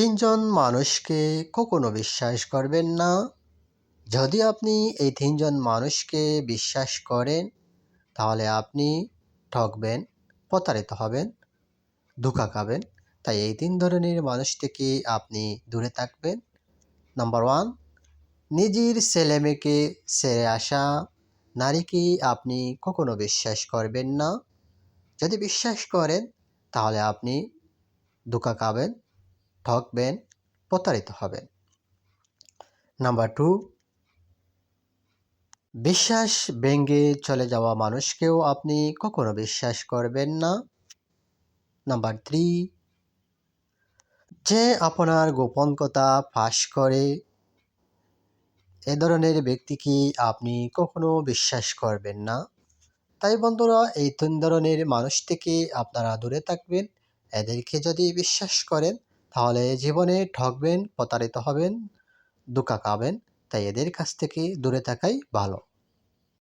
তিনজন মানুষকে কখনো বিশ্বাস করবেন না। যদি আপনি এই তিনজন মানুষকে বিশ্বাস করেন, তাহলে আপনি ঠকবেন, প্রতারিত হবেন, ধোঁকা খাবেন। তাই এই তিন ধরনের মানুষ থেকে আপনি দূরে থাকবেন। নাম্বার ওয়ান, নিজের ছেলেমেয়েকে ছেড়ে আসা নারীকে আপনি কখনো বিশ্বাস করবেন না। যদি বিশ্বাস করেন, তাহলে আপনি ধোঁকা খাবেন, ঠকবেন, প্রতারিত হবেন। নাম্বার টু, বিশ্বাস ভেঙে চলে যাওয়া মানুষকেও আপনি কখনো বিশ্বাস করবেন না। নাম্বার থ্রি, যে আপনার গোপন কথা ফাঁস করে, এ ধরনের ব্যক্তিকে আপনি কখনো বিশ্বাস করবেন না। তাই বন্ধুরা, এই তিন ধরনের মানুষ থেকে আপনারা দূরে থাকবেন। এদেরকে যদি বিশ্বাস করেন, তাহলে জীবনে ঠকবেন, প্রতারিত হবেন, ধোঁকা খাবেন। তাই এদের কাছ থেকে দূরে থাকাই ভালো।